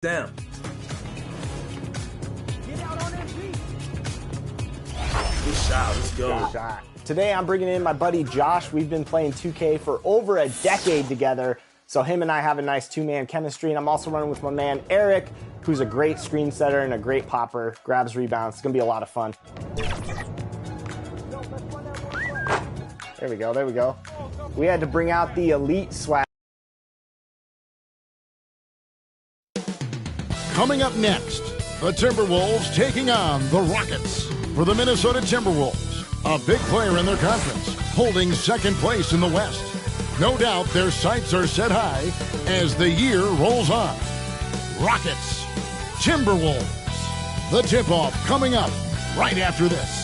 Damn. Good shot. Let's go. Good shot. Today I'm bringing in my buddy Josh. We've been playing 2K for over a decade together, so him and I have a nice two-man chemistry, and I'm also running with my man Eric, who's a great screen setter and a great popper, grabs rebounds. It's going to be a lot of fun. There we go, there we go. We had to bring out the elite swag. Coming up next, the Timberwolves taking on the Rockets. For the Minnesota Timberwolves, a big player in their conference, holding second place in the West. No doubt their sights are set high as the year rolls on. Rockets, Timberwolves. The tip-off coming up right after this.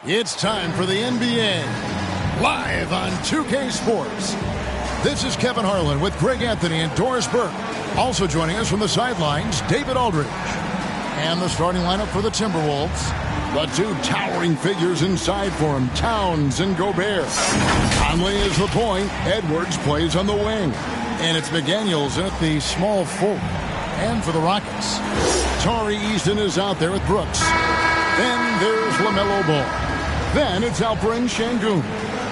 It's time for the NBA, live on 2K Sports. This is Kevin Harlan with Greg Anthony and Doris Burke. Also joining us from the sidelines, David Aldridge. And the starting lineup for the Timberwolves. The two towering figures inside for him, Towns and Gobert. Conley is the point. Edwards plays on the wing. And it's McDaniels in at the small forward. And for the Rockets, Tari Easton is out there with Brooks. Then there's LaMelo Ball. Then it's Alperen Şengün.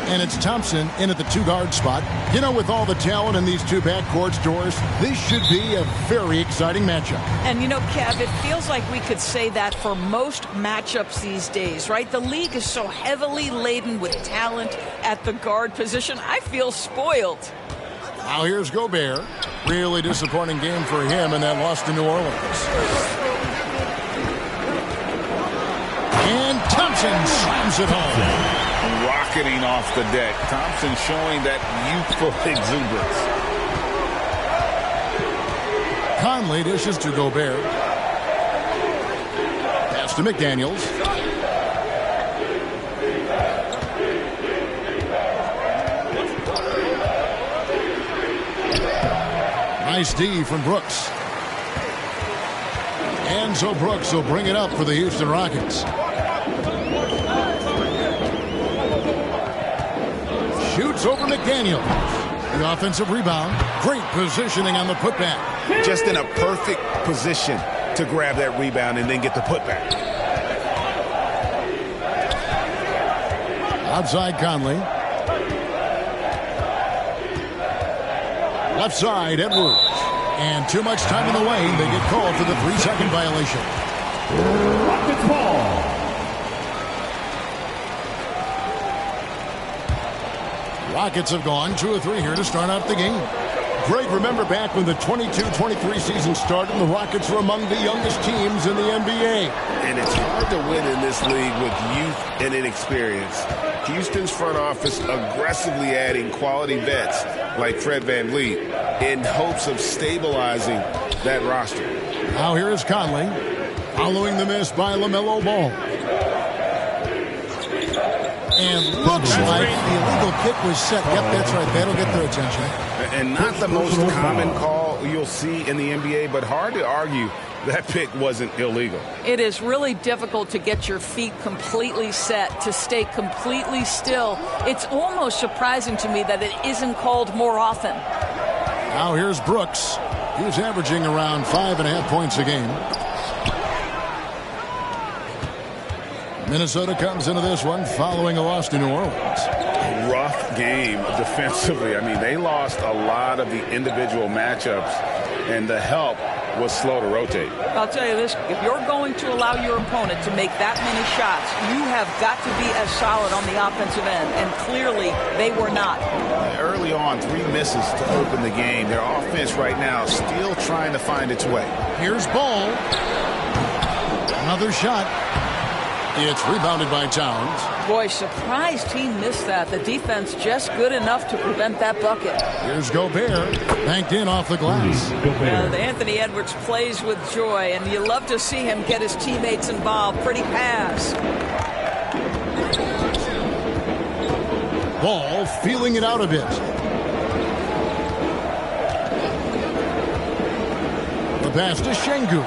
And it's Thompson in at the two-guard spot. You know, with all the talent in these two backcourts, Doris, this should be a very exciting matchup. And, you know, Kev, it feels like we could say that for most matchups these days, right? The league is so heavily laden with talent at the guard position. I feel spoiled. Now here's Gobert. Really disappointing game for him in that loss to New Orleans. And Thompson slams it home. Rocketing off the deck. Thompson showing that youthful exuberance. Conley dishes to Gobert. Pass to McDaniels. Nice D from Brooks. And so Brooks will bring it up for the Houston Rockets. Shoots over McDaniel. The offensive rebound. Great positioning on the putback. Just in a perfect position to grab that rebound and then get the putback. Outside Conley. Left side Edwards. And too much time in the lane. They get called for the 3-second violation. Rockets ball. Rockets have gone 2 of 3 here to start out the game. Greg, remember back when the 22-23 season started, the Rockets were among the youngest teams in the NBA. And it's hard to win in this league with youth and inexperience. Houston's front office aggressively adding quality vets like Fred VanVleet in hopes of stabilizing that roster. Now here is Conley, following the miss by LaMelo Ball. And looks like the illegal kick was set. Yep, that's right. That'll get their attention. And not the most common call you'll see in the NBA, but hard to argue that pick wasn't illegal. It is really difficult to get your feet completely set, to stay completely still. It's almost surprising to me that it isn't called more often. Now here's Brooks. He's averaging around 5.5 points a game. Minnesota comes into this one following a loss to New Orleans. A rough game defensively. I mean, they lost a lot of the individual matchups, and the help was slow to rotate. I'll tell you this, if you're going to allow your opponent to make that many shots, you have got to be as solid on the offensive end, and clearly they were not. Early on, 3 misses to open the game. Their offense right now still trying to find its way. Here's Ball. Another shot. It's rebounded by Towns. Boy, surprised he missed that. The defense just good enough to prevent that bucket. Here's Gobert, banked in off the glass. Anthony Edwards plays with joy, and you love to see him get his teammates involved. Pretty pass. Ball feeling it out a bit. The pass to Şengün.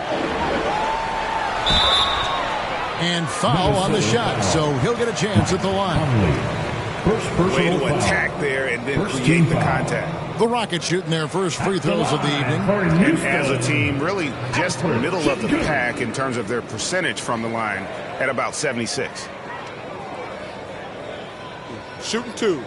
And foul on the shot, so he'll get a chance at the line. Way to attack there and then create the contact. The Rockets shooting their first free throws of the evening. And as a team, really just middle of the pack in terms of their percentage from the line at about 76. Shooting 2.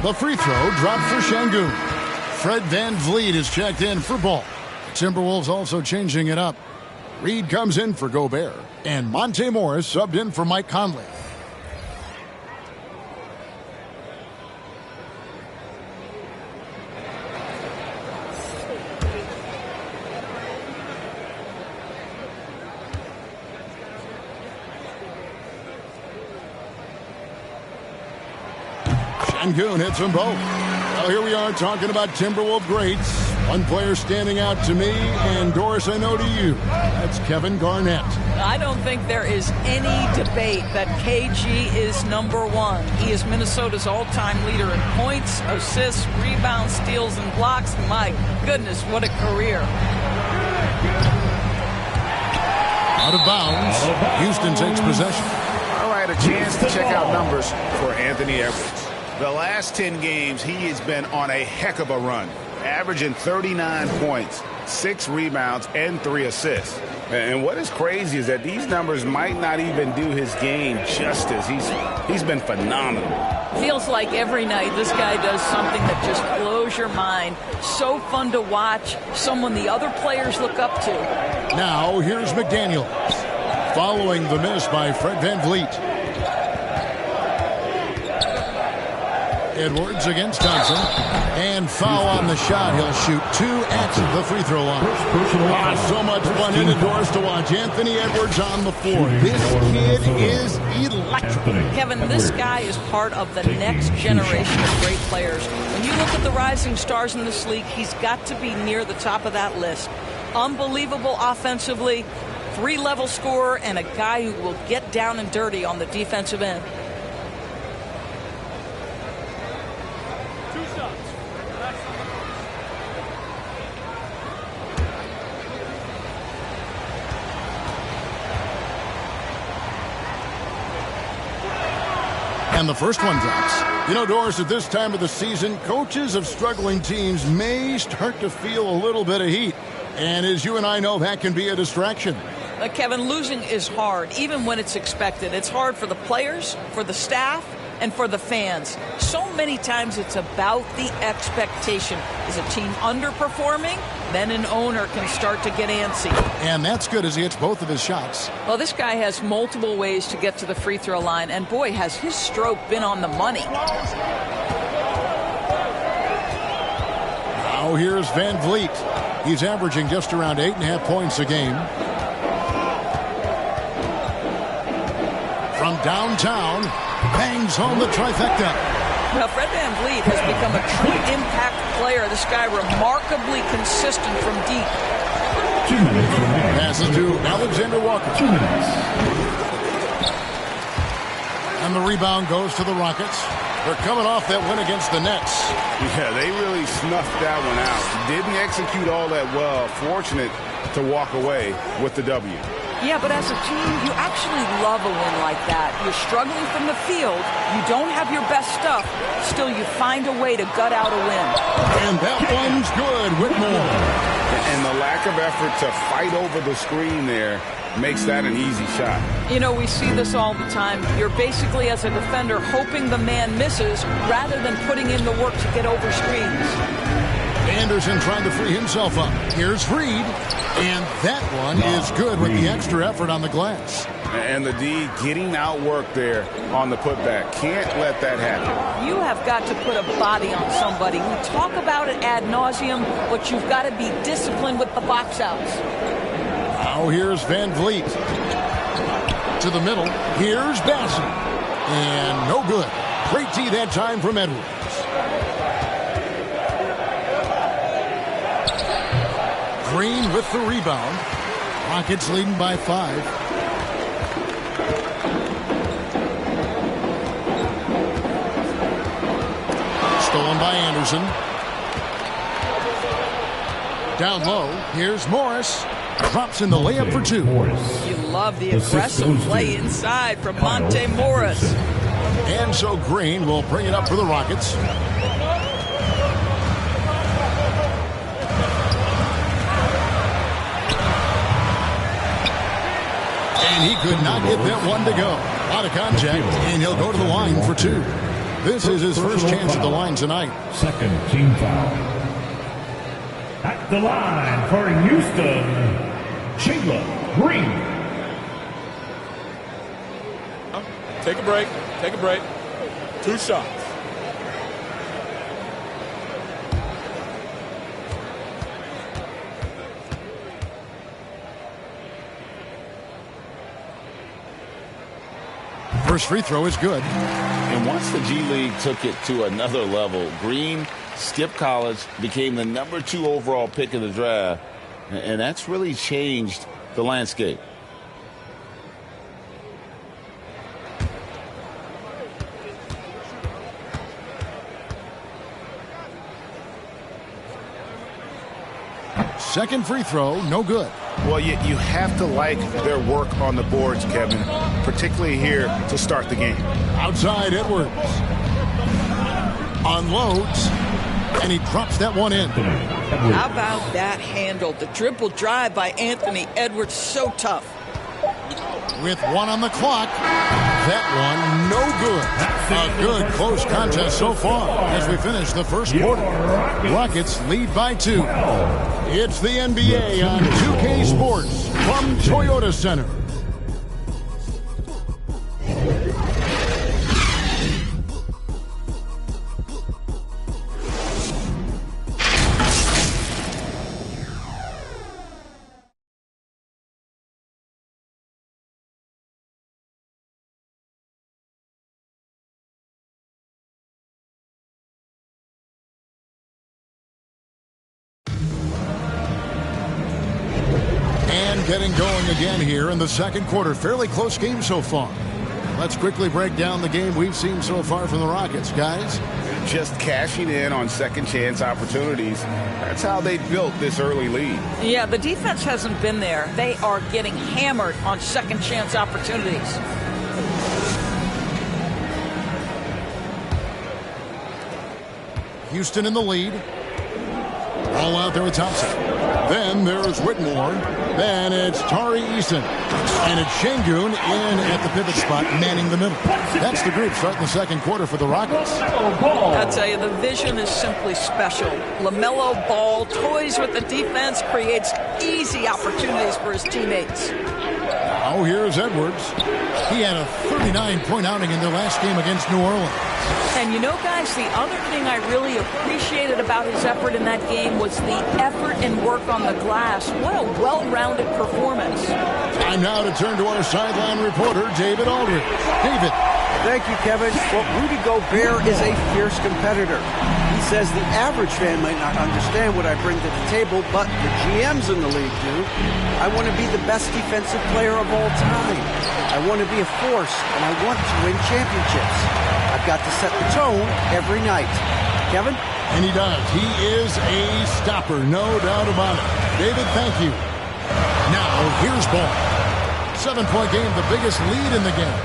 The free throw dropped for Şengün. Fred VanVleet is checked in for ball. Timberwolves also changing it up. Reed comes in for Gobert. And Monte Morris subbed in for Mike Conley. Şengün hits them both. Well, here we are talking about Timberwolves greats. One player standing out to me, and Doris, I know to you. That's Kevin Garnett. I don't think there is any debate that KG is number one. He is Minnesota's all-time leader in points, assists, rebounds, steals, and blocks. My goodness, what a career. Out of bounds. Houston takes possession. All right, a chance to check out numbers for Anthony Edwards. The last 10 games, he has been on a heck of a run, averaging 39 points, 6 rebounds, and 3 assists. And what is crazy is that these numbers might not even do his game justice. He's been phenomenal. Feels like every night this guy does something that just blows your mind. So fun to watch, someone the other players look up to. Now, here's McDaniel. Following the miss by Fred VanVleet. Edwards against Thompson. And foul on the shot. He'll shoot 2 at the free throw line. So much fun indoors to watch Anthony Edwards on the floor. This kid is electric. Kevin, this guy is part of the next generation of great players. When you look at the rising stars in this league, he's got to be near the top of that list. Unbelievable offensively, 3-level scorer, and a guy who will get down and dirty on the defensive end. And the first one drops. You know, Doris, at this time of the season, coaches of struggling teams may start to feel a little bit of heat. And as you and I know, that can be a distraction. Kevin, losing is hard, even when it's expected. It's hard for the players, for the staff, and for the fans. So many times it's about the expectation. Is a team underperforming? Then an owner can start to get antsy. And that's good as he hits both of his shots. Well, this guy has multiple ways to get to the free throw line, and boy, has his stroke been on the money. Now here's VanVleet. He's averaging just around 8.5 points a game. From downtown, bangs home the trifecta. Now, Fred VanVleet has become a true impact player. This guy remarkably consistent from deep. 2 minutes remaining. Passes to Alexander Walker. 2 minutes. And the rebound goes to the Rockets. They're coming off that win against the Nets. Yeah, they really snuffed that one out. Didn't execute all that well. Fortunate to walk away with the W. Yeah, but as a team, you actually love a win like that. You're struggling from the field. You don't have your best stuff. Still, you find a way to gut out a win. And that one's good. Whitmore. And the lack of effort to fight over the screen there makes that an easy shot. You know, we see this all the time. You're basically, as a defender, hoping the man misses rather than putting in the work to get over screens. Anderson trying to free himself up. Here's Reed. And that one is good with the extra effort on the glass. And the D getting outworked there on the putback. Can't let that happen. You have got to put a body on somebody. We talk about it ad nauseum, but you've got to be disciplined with the box outs. Now here's VanVleet. To the middle. Here's Bassett. And no good. Great D that time from Edwards. Green with the rebound. Rockets leading by 5. by Anderson. Down low, here's Morris. Drops in the layup for two. You love the aggressive play inside from Monte Morris. And so Green will bring it up for the Rockets. And he could not get that one to go. Out of contact, and he'll go to the line for two. This is his first chance at the line tonight. Second team foul. At the line for Houston, Jalen Green. Take a break. Take a break. 2 shots. First free throw is good. And once the G League took it to another level, Green skipped college, became the #2 overall pick in the draft, and that's really changed the landscape. Second free throw, no good. Well, you have to like their work on the boards, Kevin, particularly here to start the game. Outside Edwards. Unloads. And he drops that one in. How about that handle? The dribble drive by Anthony Edwards, so tough. With one on the clock. That one, no good. A good close contest so far as we finish the first quarter. Rockets lead by 2. It's the NBA on 2K Sports from Toyota Center. Getting going again here in the second quarter. Fairly close game so far. Let's quickly break down the game we've seen so far from the Rockets, guys. Just cashing in on second chance opportunities. That's how they built this early lead. Yeah, the defense hasn't been there. They are getting hammered on second chance opportunities. Houston in the lead. All out there with Thompson. Then there's Whitmore. Then it's Tari Eason. And it's Şengün in at the pivot spot, manning the middle. That's the group starting the second quarter for the Rockets. I'll tell you, the vision is simply special. LaMelo Ball toys with the defense, creates easy opportunities for his teammates. Now here's Edwards. He had a 39-point outing in their last game against New Orleans. And you know, guys, the other thing I really appreciated about his effort in that game was the effort and work on the glass. What a well-rounded performance. Time now to turn to our sideline reporter, David Aldridge. David. Thank you, Kevin. Well, Rudy Gobert is a fierce competitor. He says the average fan might not understand what I bring to the table, but the GMs in the league do. I want to be the best defensive player of all time. I want to be a force, and I want to win championships. I've got to set the tone every night. Kevin? And he does. He is a stopper, no doubt about it. David, thank you. Now, here's Ball. 7-point game, the biggest lead in the game.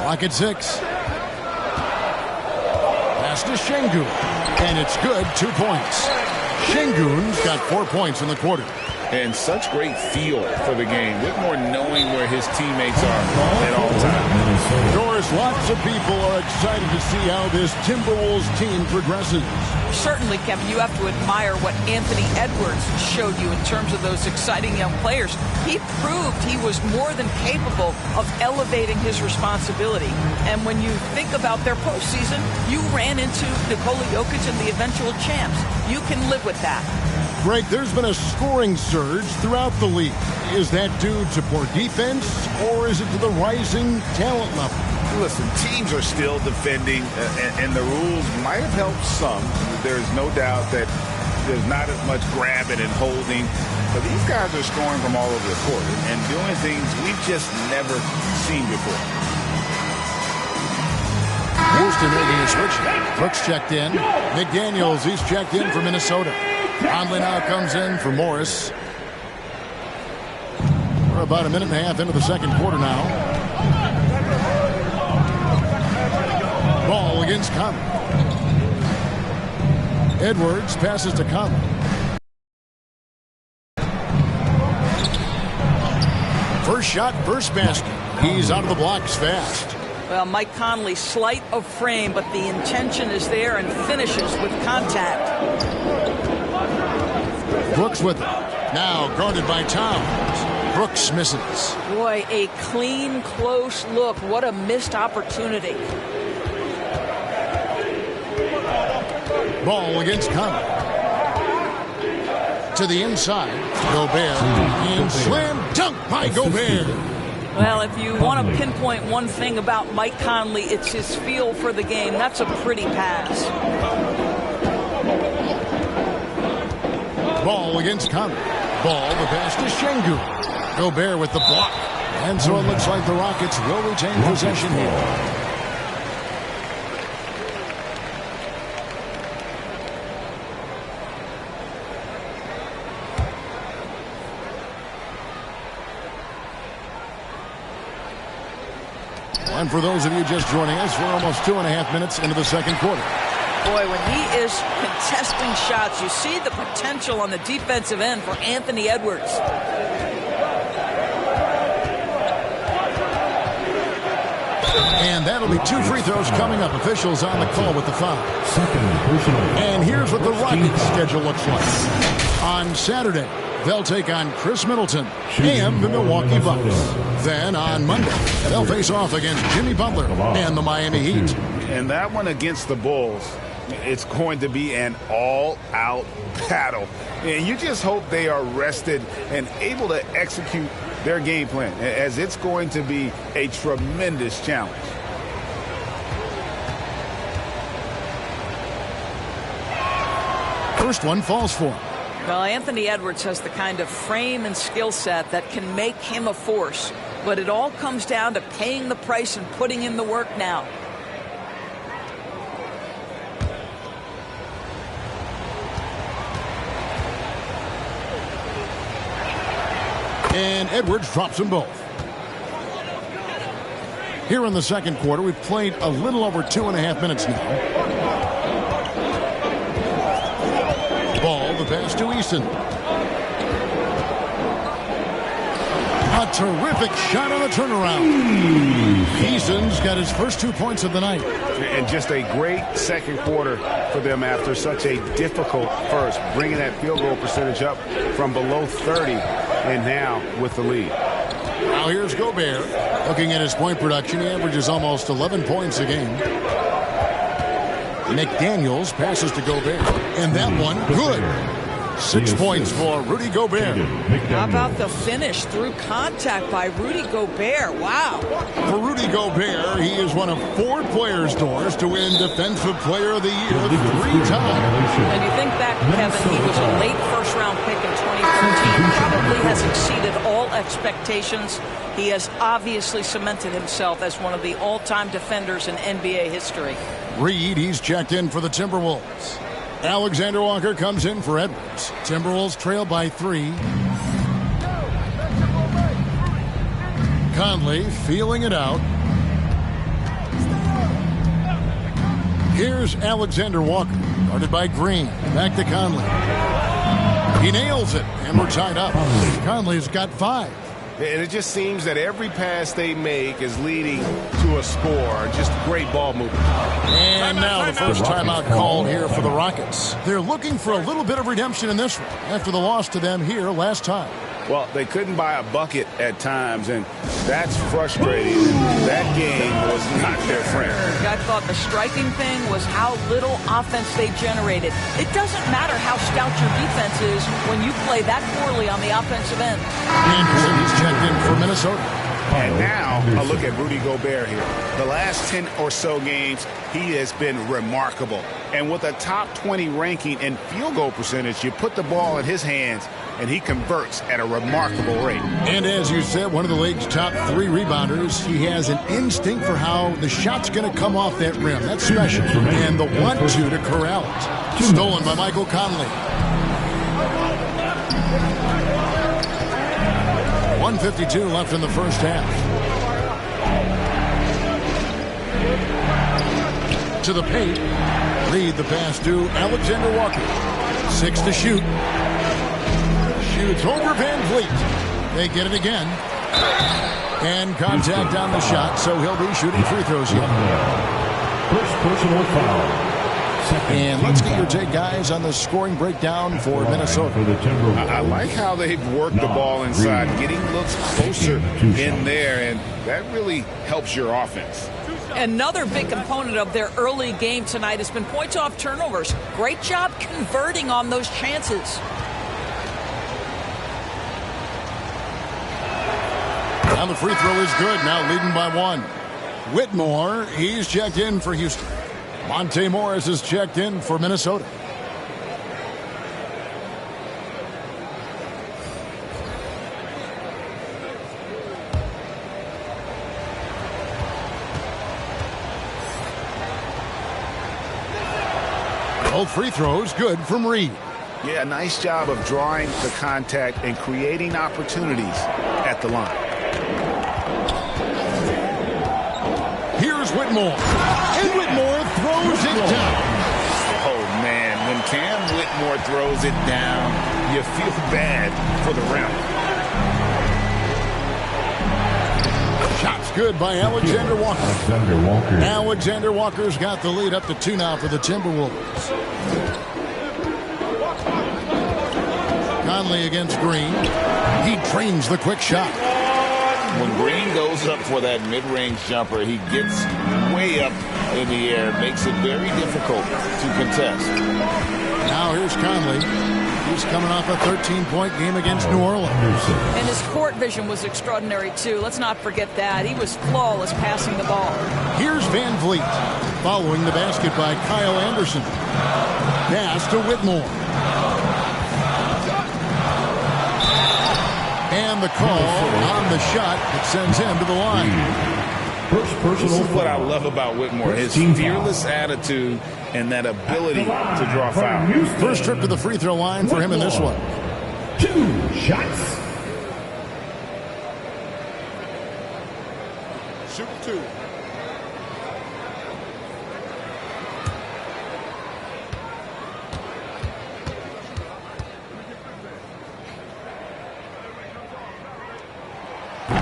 Rocket 6. Pass to Şengün. And it's good, 2 points. Şengün's got 4 points in the quarter. And such great feel for the game. Whitmore knowing where his teammates are at all times. Doris, lots of people are excited to see how this Timberwolves team progresses. Certainly, Kevin, you have to admire what Anthony Edwards showed you in terms of those exciting young players. He proved he was more than capable of elevating his responsibility. And when you think about their postseason, you ran into Nikola Jokic and the eventual champs. You can live with that. Greg, there's been a scoring surge throughout the league. Is that due to poor defense, or is it to the rising talent level? Listen, teams are still defending, and the rules might have helped some. There's no doubt that there's not as much grabbing and holding. But these guys are scoring from all over the court and doing things we've just never seen before. Houston Houston making a switch. Brooks checked in. McDaniels, he's checked in for Minnesota. Conley now comes in for Morris. We're about a minute and a half into the second quarter now. Ball against Conley. Edwards passes to Conley. First shot, first basket. He's out of the blocks fast. Well, Mike Conley, slight of frame, but the intention is there and finishes with contact. Brooks with it. Now guarded by Towns. Brooks misses. Boy, a clean, close look. What a missed opportunity. Ball against Conley. To the inside. Gobert. And slam dunk by Gobert. Well, if you want to pinpoint one thing about Mike Conley, it's his feel for the game. That's a pretty pass. Ball against Conley. Ball, the pass to Şengün. Gobert with the block. And so it looks like the Rockets will retain possession here. And for those of you just joining us, we're almost 2.5 minutes into the second quarter. Boy, when he is contesting shots, you see the potential on the defensive end for Anthony Edwards. And that'll be 2 free throws coming up. Officials on the call with the foul. And here's what the Rockets' schedule looks like. On Saturday, they'll take on Chris Middleton and the Milwaukee Bucks. Then on Monday, they'll face off against Jimmy Butler and the Miami Heat. And that one against the Bulls, it's going to be an all-out battle. And you just hope they are rested and able to execute their game plan, as it's going to be a tremendous challenge. First one falls for him. Well, Anthony Edwards has the kind of frame and skill set that can make him a force. But it all comes down to paying the price and putting in the work now. And Edwards drops them both. Here in the second quarter, we've played a little over 2.5 minutes now. Ball, the pass to Easton. A terrific shot on the turnaround. Easton's got his first 2 points of the night. And just a great second quarter for them after such a difficult first, bringing that field goal percentage up from below 30 and now with the lead. Now here's Gobert. Looking at his point production, he averages almost 11 points a game. McDaniels passes to Gobert. And that one, good. 6 points for Rudy Gobert. How about the finish through contact by Rudy Gobert? Wow. For Rudy Gobert, he is one of 4 players, Doris, to win Defensive Player of the Year 3 times. And you think back, Kevin, he was a late first-round pick in 2013. Probably has exceeded all expectations. He has obviously cemented himself as one of the all-time defenders in NBA history. Reed, he's checked in for the Timberwolves. Alexander Walker comes in for Edwards. Timberwolves trail by 3. Conley feeling it out. Here's Alexander Walker, guarded by Green. Back to Conley. He nails it, and we're tied up. Conley's got 5. And it just seems that every pass they make is leading to a score. Just great ball movement. And now the first timeout called here for the Rockets. They're looking for a little bit of redemption in this one after the loss to them here last time. Well, they couldn't buy a bucket at times, and that's frustrating. That game was not their friend. I thought the striking thing was how little offense they generated. It doesn't matter how stout your defense is when you play that poorly on the offensive end. Anderson is checked in for Minnesota. And now a look at Rudy Gobert here. The last 10 or so games, he has been remarkable. And with a top 20 ranking in field goal percentage, you put the ball in his hands, and he converts at a remarkable rate. And as you said, one of the league's top 3 rebounders. He has an instinct for how the shot's going to come off that rim. That's special. And the 1-2 to corral it. Stolen by Michael Conley. 1:52 left in the first half. To the paint. Lead the pass to Alexander Walker. 6 to shoot. Shoots over Van Vliet. They get it again. And contact on the shot, so he'll be shooting free throws here. First personal foul. And let's get your take, guys, on the scoring breakdown for Minnesota. I like how they've worked the ball inside, getting looks closer in there, and that really helps your offense. Another big component of their early game tonight has been points off turnovers. Great job converting on those chances. Now the free throw is good, now leading by 1. Whitmore, he's checked in for Houston. Monte Morris is checked in for Minnesota. Both free throws good from Reed. Yeah, a nice job of drawing the contact and creating opportunities at the line. Here's Whitmore. And Whitmore throws it down. Oh, man, when Cam Whitmore throws it down, you feel bad for the rim. Shots good by Alexander Walker. Alexander Walker's got the lead up to 2 now for the Timberwolves. Conley against Green. He drains the quick shot. When Green goes up for that mid-range jumper, he gets way up in the air, makes it very difficult to contest. Now here's Conley. He's coming off a 13-point game against New Orleans. And his court vision was extraordinary, too. Let's not forget that. He was flawless passing the ball. Here's Van Vliet, following the basket by Kyle Anderson. Pass to Whitmore. And the call on the shot that sends him to the line. This is what I love about Whitmore, his fearless attitude and that ability to draw fouls. First trip to the free throw line for him in this one. 2 shots. Shoot 2.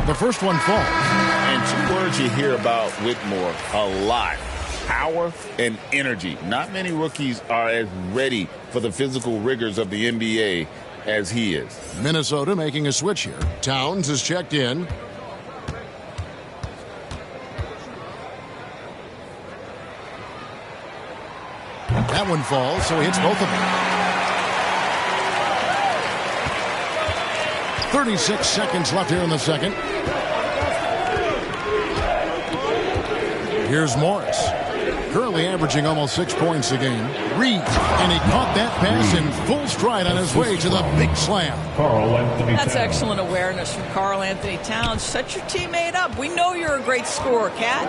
The first one falls. And 2 words you hear about Whitmore a lot: power and energy. Not many rookies are as ready for the physical rigors of the NBA as he is. Minnesota making a switch here. Towns is checked in. That one falls, so he hits both of them. 36 seconds left here in the second. Here's Morris. Currently averaging almost 6 points a game. Reed, and he caught that pass in full stride on his way to the big slam. That's excellent awareness from Karl Anthony Towns. Set your teammate up. We know you're a great scorer, Cat.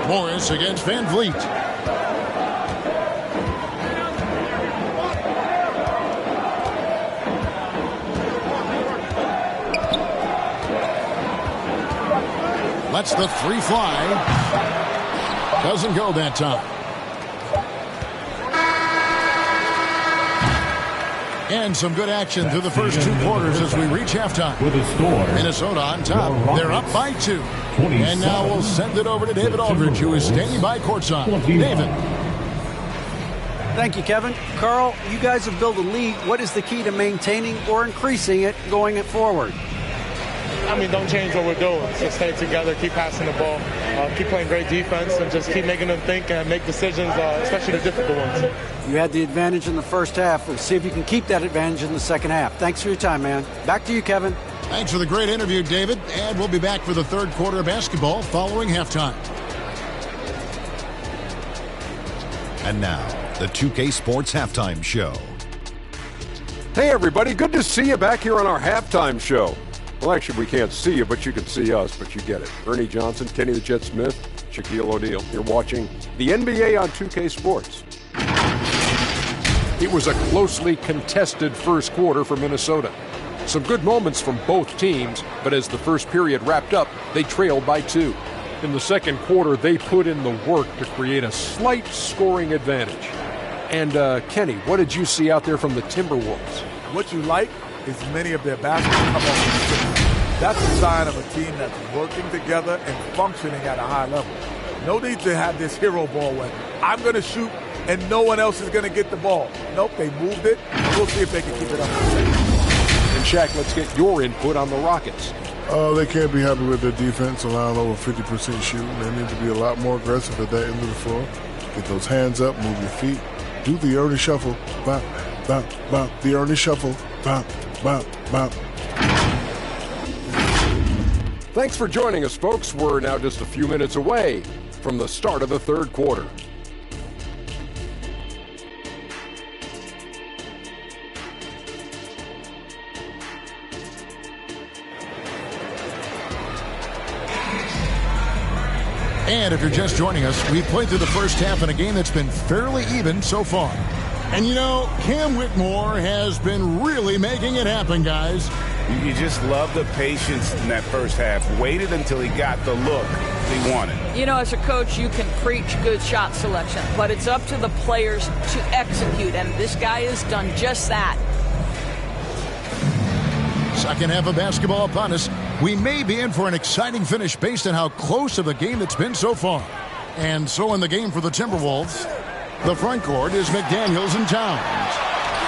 Morris against Van Vliet. Lets the 3 fly. Doesn't go that time. And some good action through the first 2 quarters as we reach halftime. With a score. Minnesota on top. They're up by 2. And now we'll send it over to David Aldridge, who is standing by courtside. David. Thank you, Kevin. Carl, you guys have built a lead. What is the key to maintaining or increasing it going forward? I mean, don't change what we're doing. Just stay together, keep passing the ball, keep playing great defense, and just keep making them think and make decisions, especially the difficult ones. You had the advantage in the first half. We'll see if you can keep that advantage in the second half. Thanks for your time, man. Back to you, Kevin. Thanks for the great interview, David. And we'll be back for the third quarter of basketball following halftime. And now, the 2K Sports Halftime Show. Hey, everybody. Good to see you back here on our halftime show. Well, actually, we can't see you, but you can see us, but you get it. Ernie Johnson, Kenny the Jet Smith, Shaquille O'Neal. You're watching the NBA on 2K Sports. It was a closely contested first quarter for Minnesota. Some good moments from both teams, but as the first period wrapped up, they trailed by 2. In the second quarter, they put in the work to create a slight scoring advantage. And, Kenny, what did you see out there from the Timberwolves? What you like is many of their baskets come off the stick. That's a sign of a team that's working together and functioning at a high level. No need to have this hero ball where I'm going to shoot and no one else is going to get the ball. Nope, they moved it. We'll see if they can keep it up. And, Shaq, let's get your input on the Rockets. They can't be happy with their defense, allowing over 50% shooting. They need to be a lot more aggressive at that end of the floor. Get those hands up, move your feet. Do the Ernie shuffle. Bop, bop, bop. The Ernie shuffle. Bop, bop, bop. Thanks for joining us, folks. We're now just a few minutes away from the start of the third quarter. And if you're just joining us, we've played through the first half in a game that's been fairly even so far. And you know, Cam Whitmore has been really making it happen, guys. You just love the patience in that first half. Waited until he got the look he wanted. You know, as a coach, you can preach good shot selection, but it's up to the players to execute, and this guy has done just that. Second half of basketball upon us. We may be in for an exciting finish based on how close of a game it's been so far. And so in the game for the Timberwolves, the front court is McDaniels and Towns.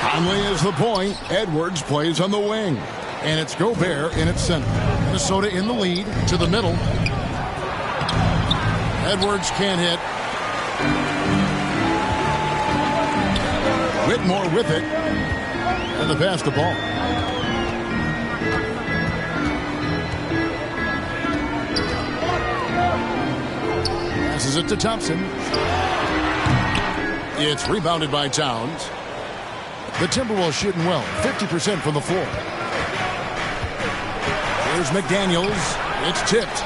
Conley is the point. Edwards plays on the wing. And it's Gobert in its center. Minnesota in the lead to the middle. Edwards can't hit. Whitmore with it. And the pass to Ball. Passes it to Thompson. It's rebounded by Towns. The Timberwolves shooting well, 50% from the floor. Here's McDaniels. It's tipped.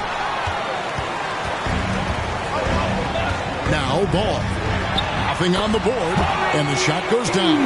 Now Ball. Nothing on the board, and the shot goes down.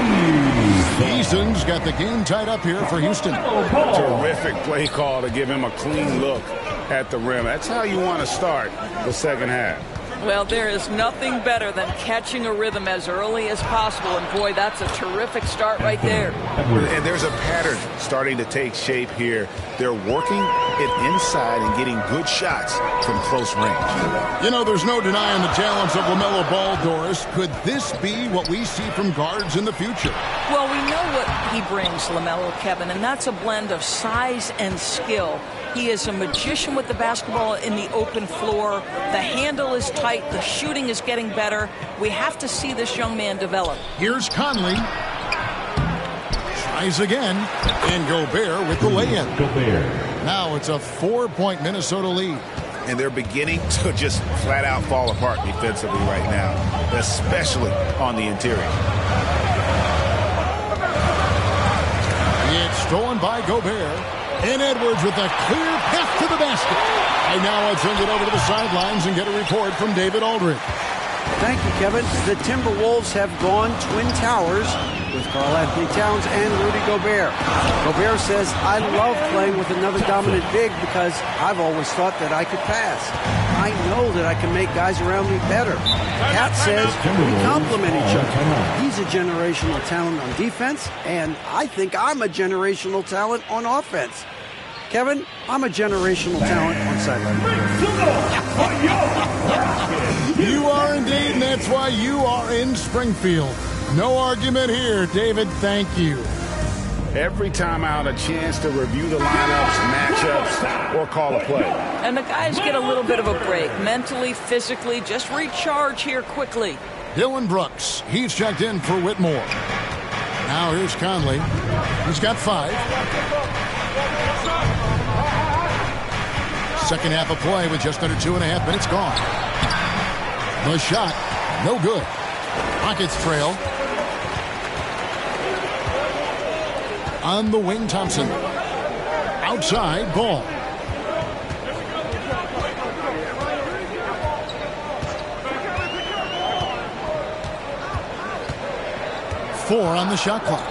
Easton's got the game tied up here for Houston. Terrific play call to give him a clean look at the rim. That's how you want to start the second half. Well, there is nothing better than catching a rhythm as early as possible, and boy, that's a terrific start right there. And there's a pattern starting to take shape here. They're working it inside and getting good shots from close range. You know, there's no denying the talents of LaMelo Ball, Doris. Could this be what we see from guards in the future? Well, we know what he brings, LaMelo, Kevin, and that's a blend of size and skill. He is a magician with the basketball in the open floor. The handle is tight. The shooting is getting better. We have to see this young man develop. Here's Conley. Tries again. And Gobert with the lay-in. Now it's a 4-point Minnesota lead. And they're beginning to just flat out fall apart defensively right now, especially on the interior. It's stolen by Gobert. And Edwards with a clear path to the basket. And now I'll send it over to the sidelines and get a report from David Aldridge. Thank you, Kevin. The Timberwolves have gone Twin Towers with Karl-Anthony Towns and Rudy Gobert. Gobert says, I love playing with another dominant big because I've always thought that I could pass. I know that I can make guys around me better. Cat says we complement each other. He's a generational talent on defense, and I think I'm a generational talent on offense. Kevin, I'm a generational talent on sideline. You are indeed, and that's why you are in Springfield. No argument here, David. Thank you. Every time out, a chance to review the lineups, matchups, or call a play. And the guys get a little bit of a break, mentally, physically, just recharge here quickly. Dylan Brooks, he's checked in for Whitmore. Now here's Conley. He's got 5. Second half of play with just under 2.5 minutes gone. The shot, no good. Rockets trail. On the wing, Thompson. Outside, ball. Four on the shot clock.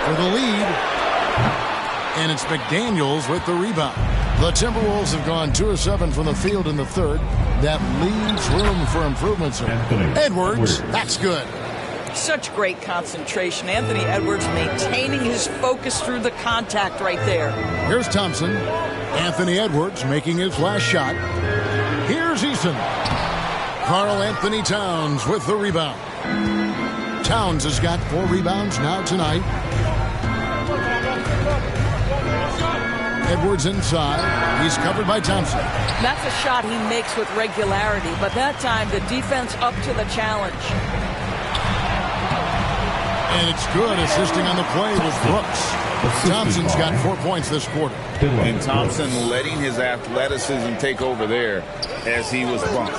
For the lead. And it's McDaniels with the rebound. The Timberwolves have gone 2 of 7 from the field in the third. That leaves room for improvements. Edwards, that's good. Such great concentration. Anthony Edwards maintaining his focus through the contact right there. Here's Thompson. Anthony Edwards making his last shot. Here's Eason. Karl Anthony Towns with the rebound. Towns has got 4 rebounds now tonight. Edwards inside. He's covered by Thompson. That's a shot he makes with regularity, but that time the defense up to the challenge. And it's good, assisting on the play with Brooks. Thompson's got 4 points this quarter. And Thompson letting his athleticism take over there as he was bumped.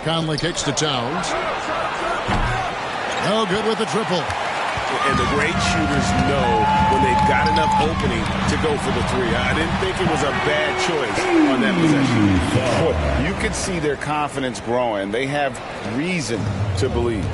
Conley kicks to Towns. No good with the triple. And the great shooters know when they've got enough opening to go for the 3. I didn't think it was a bad choice on that possession. Boy, you could see their confidence growing. They have reason to believe.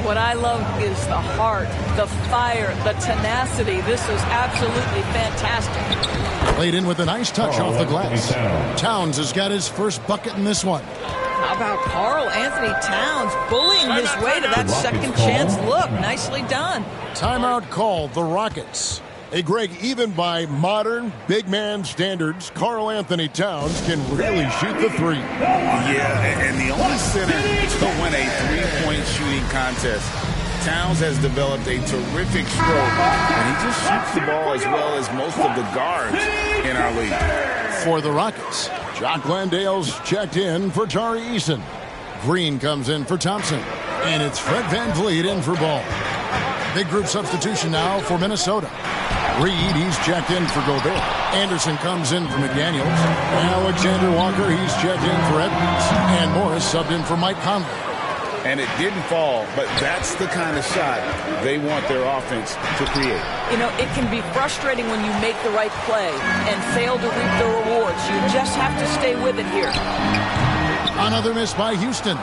What I love is the heart, the fire, the tenacity. This is absolutely fantastic. Played in with a nice touch off the glass. Towns has got his first bucket in this one. How about Karl Anthony Towns bullying his way to that second chance look? Nicely done. Timeout called, the Rockets. Hey, Greg, even by modern big man standards, Karl Anthony Towns can really shoot the 3. Yeah, and the only center to win a 3-point shooting contest. Towns has developed a terrific stroke, and he just shoots the ball as well as most of the guards in our league. For the Rockets, Jock Landale's checked in for Tari Eason. Green comes in for Thompson. And it's Fred VanVleet in for Ball. Big group substitution now for Minnesota. Reed, he's checked in for Gobert. Anderson comes in for McDaniels. Alexander Walker, he's checked in for Edwards. And Morris subbed in for Mike Conley. And it didn't fall, but that's the kind of shot they want their offense to create. You know, it can be frustrating when you make the right play and fail to reap the rewards. You just have to stay with it here. Another miss by Houston.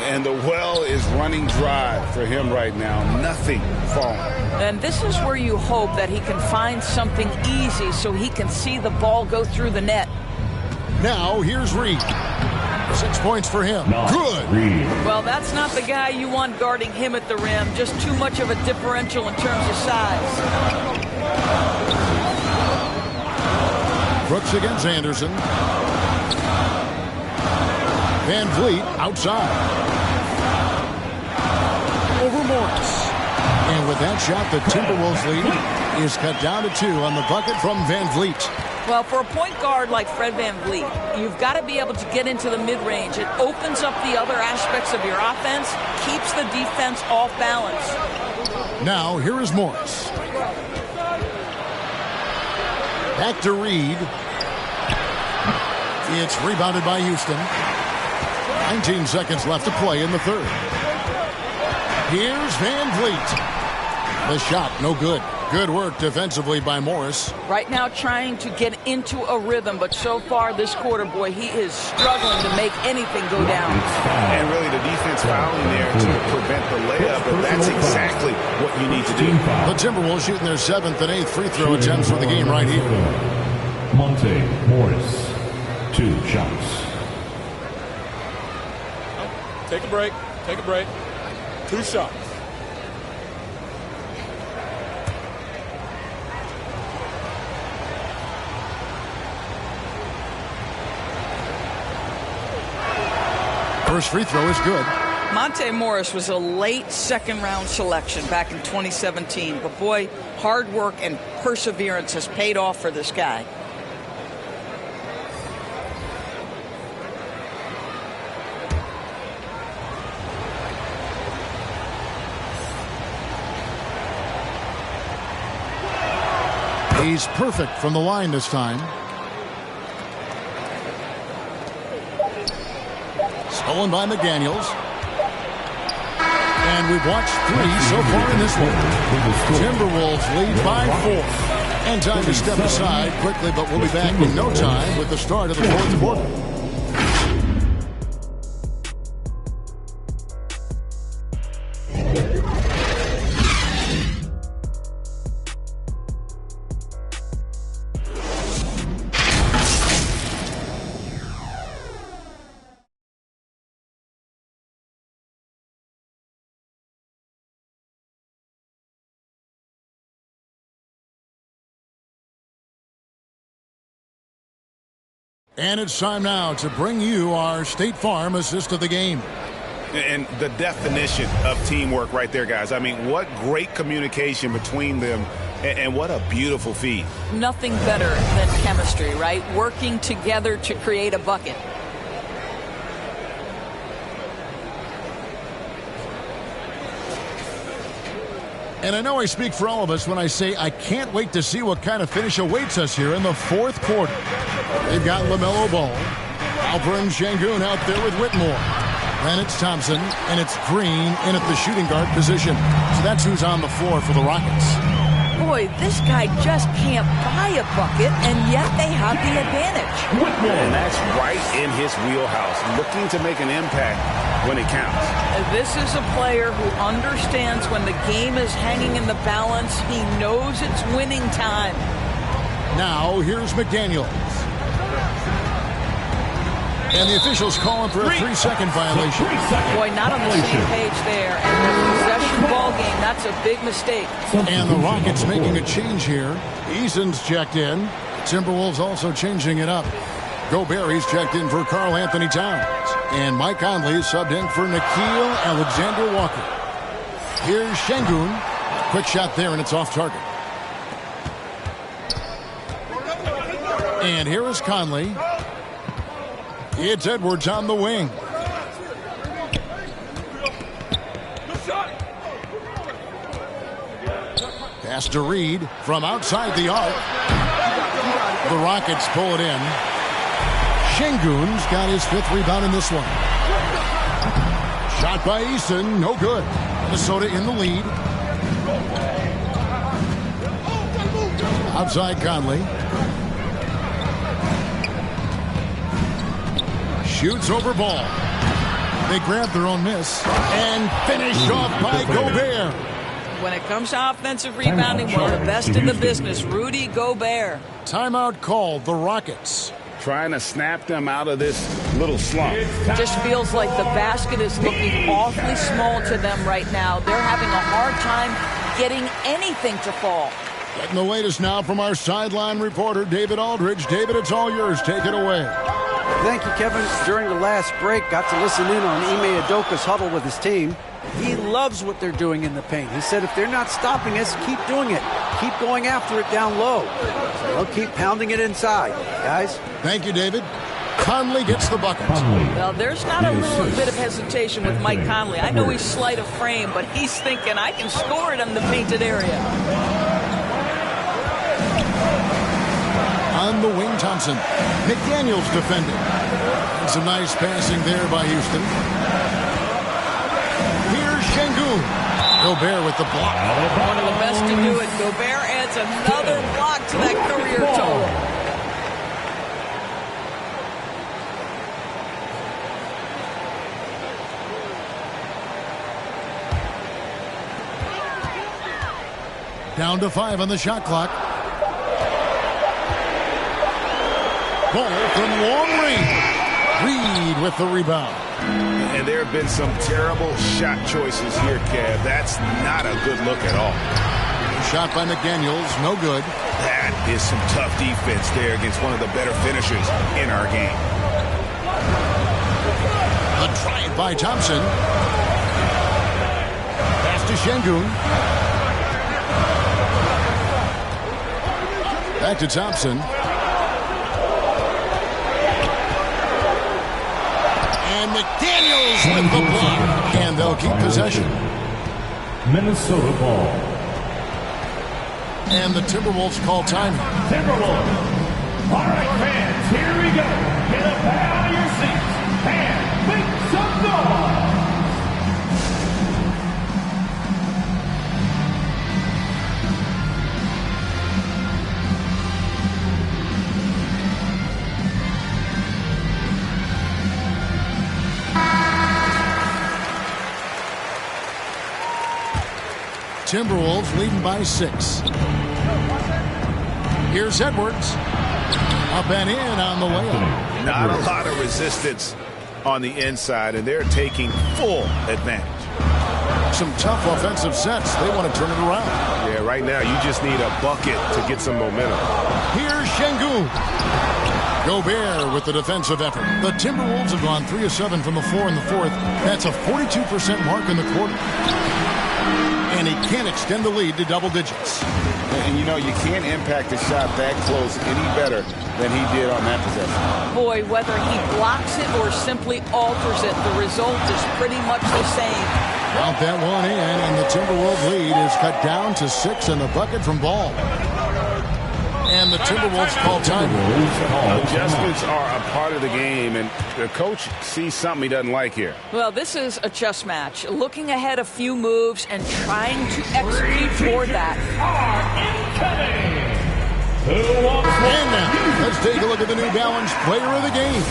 And the well is running dry for him right now. Nothing falling. And this is where you hope that he can find something easy so he can see the ball go through the net. Now, here's Reed. 6 points for him. Good. Well, that's not the guy you want guarding him at the rim. Just too much of a differential in terms of size. Brooks against Anderson. VanVleet outside. Over Morris. And with that shot, the Timberwolves lead is cut down to 2 on the bucket from VanVleet. Well, for a point guard like Fred VanVleet, you've got to be able to get into the mid-range. It opens up the other aspects of your offense, keeps the defense off balance. Now, here is Morris. Back to Reed. It's rebounded by Houston. 19 seconds left to play in the third. Here's VanVleet. The shot, no good. Good work defensively by Morris. Right now trying to get into a rhythm, but so far this quarter, boy, he is struggling to make anything go down. And really the defense fouling there to prevent the layup, and that's exactly what you need to do. The Timberwolves shooting their 7th and 8th free throw attempts for the game right here. Monte Morris, 2 shots. Take a break. Take a break. 2 shots. First free throw is good. Monte Morris was a late second-round selection back in 2017. But, boy, hard work and perseverance has paid off for this guy. He's perfect from the line this time. Stolen by McDaniels. And we've watched 3 so far in this one. Timberwolves lead by 4. And time to step aside quickly, but we'll be back in no time with the start of the fourth quarter. And it's time now to bring you our State Farm assist of the game. And the definition of teamwork right there, guys. I mean, what great communication between them, and what a beautiful feed. Nothing better than chemistry, right? Working together to create a bucket. And I know I speak for all of us when I say I can't wait to see what kind of finish awaits us here in the fourth quarter. They've got LaMelo Ball, Alperen Sengun out there with Whitmore. Then it's Thompson, and it's Green in at the shooting guard position. So that's who's on the floor for the Rockets. Boy, this guy just can't buy a bucket, and yet they have the advantage. And that's right in his wheelhouse, looking to make an impact when it counts. This is a player who understands when the game is hanging in the balance. He knows it's winning time. Now, here's McDaniels. And the officials calling for a 3-second violation. Boy, not on the same page there. And the possession ball game, that's a big mistake. And the Rockets making a change here. Eason's checked in. Timberwolves also changing it up. Gobert's checked in for Karl Anthony Towns. And Mike Conley subbed in for Nickeil Alexander-Walker. Here's Sengun. Quick shot there, and it's off target. And here is Conley. It's Edwards on the wing. Pass to Reed from outside the arc. The Rockets pull it in. Sengun's got his 5th rebound in this one. Shot by Eason, no good. Minnesota in the lead. Outside Conley. Shoots over Ball. They grab their own miss and finished off by Gobert. When it comes to offensive rebounding, one of the best in the business, Rudy Gobert. Timeout called, the Rockets. Trying to snap them out of this little slump. Just feels like the basket is looking awfully small to them right now. They're having a hard time getting anything to fall. Getting the latest now from our sideline reporter, David Aldridge. David, it's all yours. Take it away. Thank you, Kevin. During the last break, got to listen in on Ime Udoka's huddle with his team. He loves what they're doing in the paint. He said if they're not stopping us, keep doing it. Keep going after it down low. So they'll keep pounding it inside, guys. Thank you, David. Conley gets the bucket. Well, there's not a little bit of hesitation with Mike Conley. I know he's slight of frame, but he's thinking, I can score it in the painted area. On the wing, Thompson. McDaniels defending. And some nice passing there by Houston. Here's Sengun. Gobert with the block. One of the best to do it. Gobert adds another block to that career total. Down to 5 on the shot clock. Ball from long range. Reed with the rebound. And there have been some terrible shot choices here, Kev. That's not a good look at all. Shot by McDaniels, no good. That is some tough defense there against one of the better finishers in our game. A drive by Thompson. Şengün. Back to Thompson. And McDaniels with the block. And they'll keep possession. Minnesota ball. And the Timberwolves call time. Timberwolves. All right, fans, here we go. Get up out of your seats and make some noise. Timberwolves leading by 6. Here's Edwards. Up and in on the layup. Not a lot of resistance on the inside, and they're taking full advantage. Some tough offensive sets. They want to turn it around. Yeah, right now you just need a bucket to get some momentum. Here's Şengün. Gobert with the defensive effort. The Timberwolves have gone 3 of 7 from the floor in the fourth. That's a 42% mark in the quarter. And he can't extend the lead to double digits. And, you know, you can't impact a shot that close any better than he did on that possession. Boy, whether he blocks it or simply alters it, the result is pretty much the same. Count that one in, and the Timberwolves lead is cut down to 6 in the bucket from Ball. And the Timberwolves call time. Adjustments are a part of the game, and the coach sees something he doesn't like here. Well, this is a chess match. Looking ahead a few moves and trying to execute toward that. And now, let's take a look at the New Balance player of the game,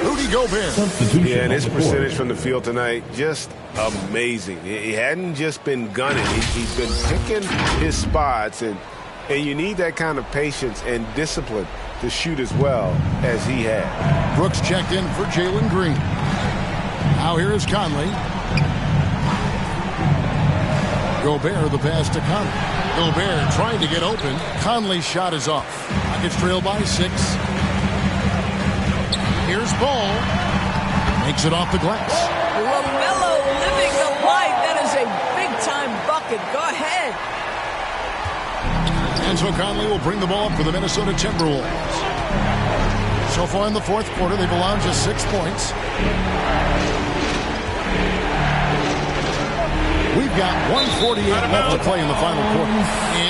Rudy Gobert. Yeah, and his percentage from the field tonight, just amazing. He hadn't just been gunning. He's been picking his spots, and you need that kind of patience and discipline to shoot as well as he had. Brooks checked in for Jalen Green. Now here is Conley. Gobert the pass to Conley. Gobert trying to get open. Conley's shot is off. Rockets trail by 6. Here's Ball. Makes it off the glass. LaMelo living the life. That is a big-time bucket. Go ahead. And so Conley will bring the ball up for the Minnesota Timberwolves. So far in the fourth quarter, they've allowed just 6 points. We've got 1:48 left to play in the final quarter.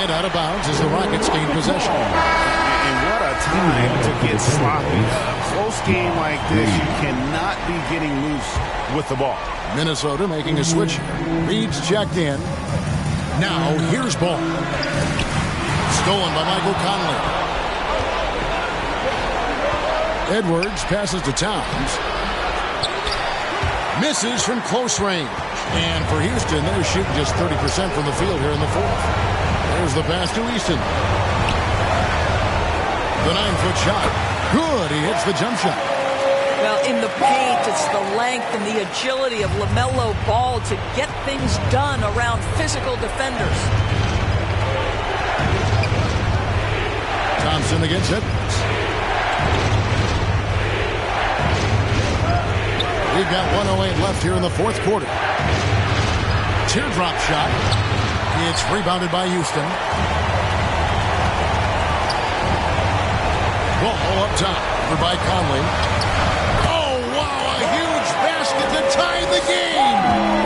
And out of bounds as the Rockets gain possession. And what a time to get sloppy. Close game like this, you cannot be getting loose with the ball. Minnesota making a switch. Reed's checked in. Now here's Ball. Stolen by Michael Conley. Edwards passes to Towns. Misses from close range. And for Houston, they're shooting just 30% from the field here in the fourth. There's the pass to Easton. The 9-foot shot. Good. He hits the jump shot. Well, in the paint, it's the length and the agility of LaMelo Ball to get things done around physical defenders. Thompson against Edwards. We've got 1:08 left here in the fourth quarter. Teardrop shot. It's rebounded by Houston. Ball up top. Over by Conley. Oh, wow. A huge basket to tie the game.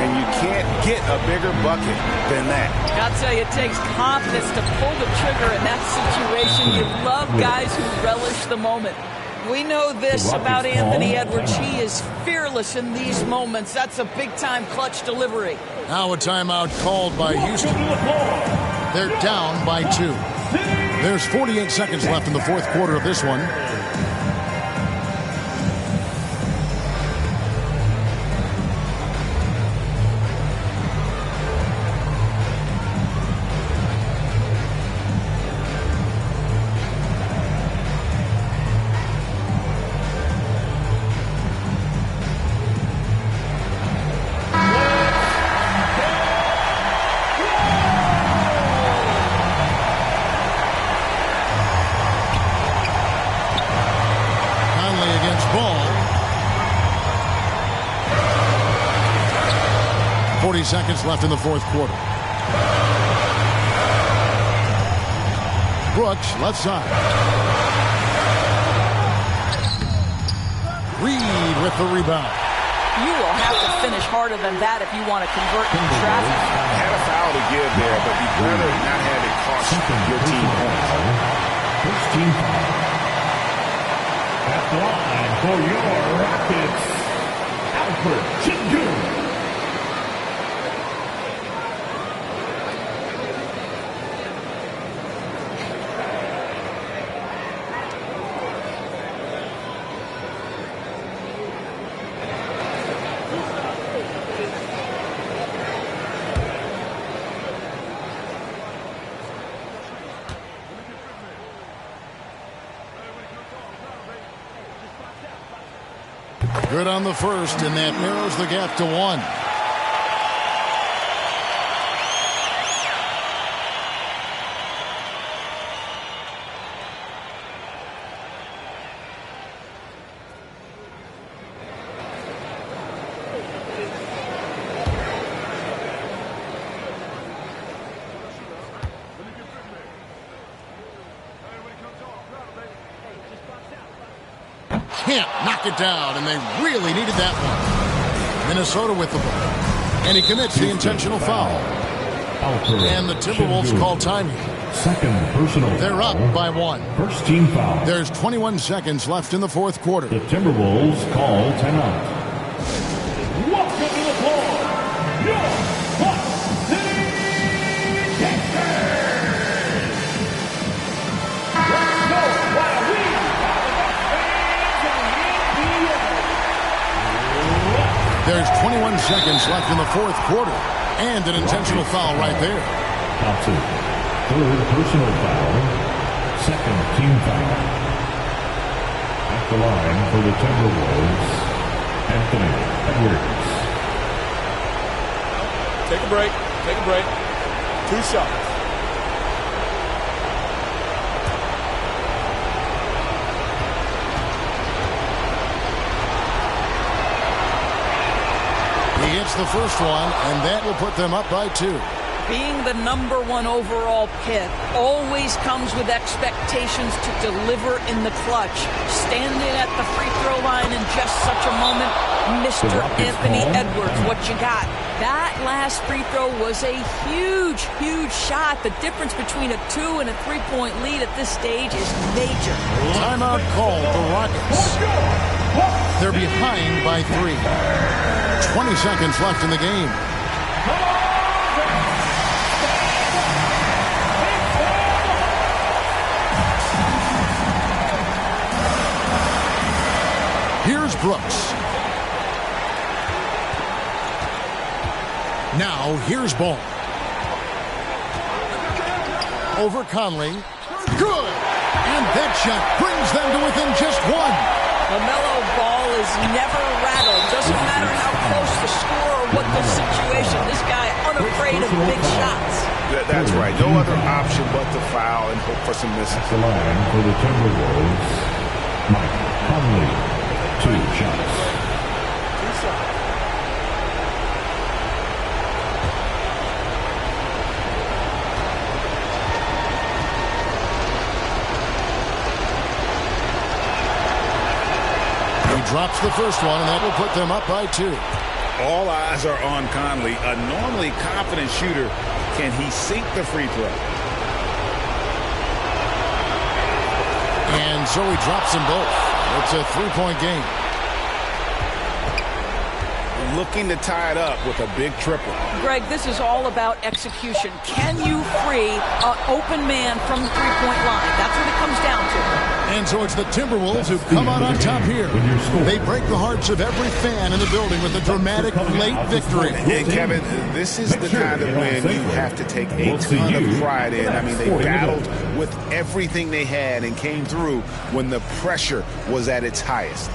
And you can't get a bigger bucket than that. I'll tell you, it takes confidence to pull the trigger in that situation. You love guys who relish the moment. We know this about Anthony Edwards. He is fearless in these moments. That's a big-time clutch delivery. Now a timeout called by Houston. They're down by 2. There's 48 seconds left in the fourth quarter of this one. 40 seconds left in the fourth quarter. Brooks, left side. Reed with the rebound. You will have to finish harder than that if you want to convert in traffic. Had a foul to give there, but you'd rather not have it cost your team points. First team foul. At the line for your Rockets, Alfred Sengun. Good on the first, and that narrows the gap to 1. Can't knock it down, and they really needed that one. Minnesota with the ball. And he commits the intentional foul. And the Timberwolves call timing. Second personal foul. They're up by 1. First team foul. There's 21 seconds left in the fourth quarter. The Timberwolves call timeout. Welcome to the floor, your Buck City Gangsters. Let's go while we There's 21 seconds left in the fourth quarter. And an intentional foul right there. Thompson. Third personal foul. Second team foul. At the line for the Timberwolves, Anthony Edwards. Take a break. Take a break. 2 shots. He hits the first one, and that will put them up by 2. Being the number 1 overall pick always comes with expectations to deliver in the clutch. Standing at the free throw line in just such a moment, Mr. Anthony Edwards, what you got? That last free throw was a huge, huge shot. The difference between a 2 and a 3-point lead at this stage is major. Timeout called the Rockets. They're behind by 3. 20 seconds left in the game. Here's Brooks. Now here's Ball. Over Conley. Good! And that shot brings them to within just 1. LaMelo Ball is never rattled. Doesn't matter how close the score or what the situation. This guy unafraid of big shots. That's right. No other option but to foul and hope for some misses. the line for the Timberwolves, Mike Conley. 2 shots. Drops the first one, and that will put them up by 2. All eyes are on Conley, a normally confident shooter. Can he sink the free throw? And so he drops them both. It's a 3-point game. Looking to tie it up with a big triple. Greg, this is all about execution. Can you free an open man from the 3-point line? That's what it comes down to. And so it's the Timberwolves who come out on top here. They break the hearts of every fan in the building with a dramatic late victory. And Kevin, this is the kind of win you have to take a ton of pride in. I mean, they battled with everything they had and came through when the pressure was at its highest.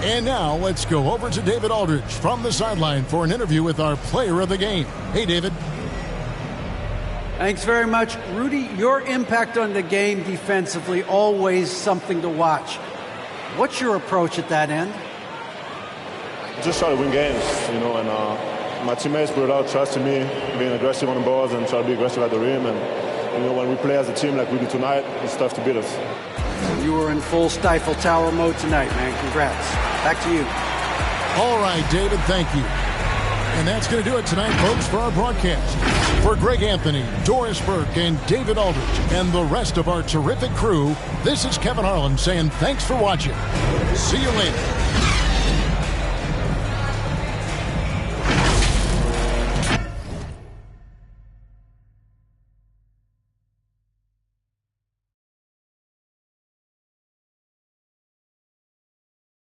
And now let's go over to David Aldridge from the sideline for an interview with our player of the game. Hey, David. Thanks very much. Rudy, your impact on the game defensively, always something to watch. What's your approach at that end? Just try to win games, and my teammates brought out trust in me, being aggressive on the balls and trying to be aggressive at the rim. And, when we play as a team like we do tonight, it's tough to beat us. You were in full Stifle Tower mode tonight, man. Congrats. Back to you. All right, David, thank you. And that's going to do it tonight, folks, for our broadcast. For Greg Anthony, Doris Burke, and David Aldridge, and the rest of our terrific crew, this is Kevin Harlan saying thanks for watching. See you later.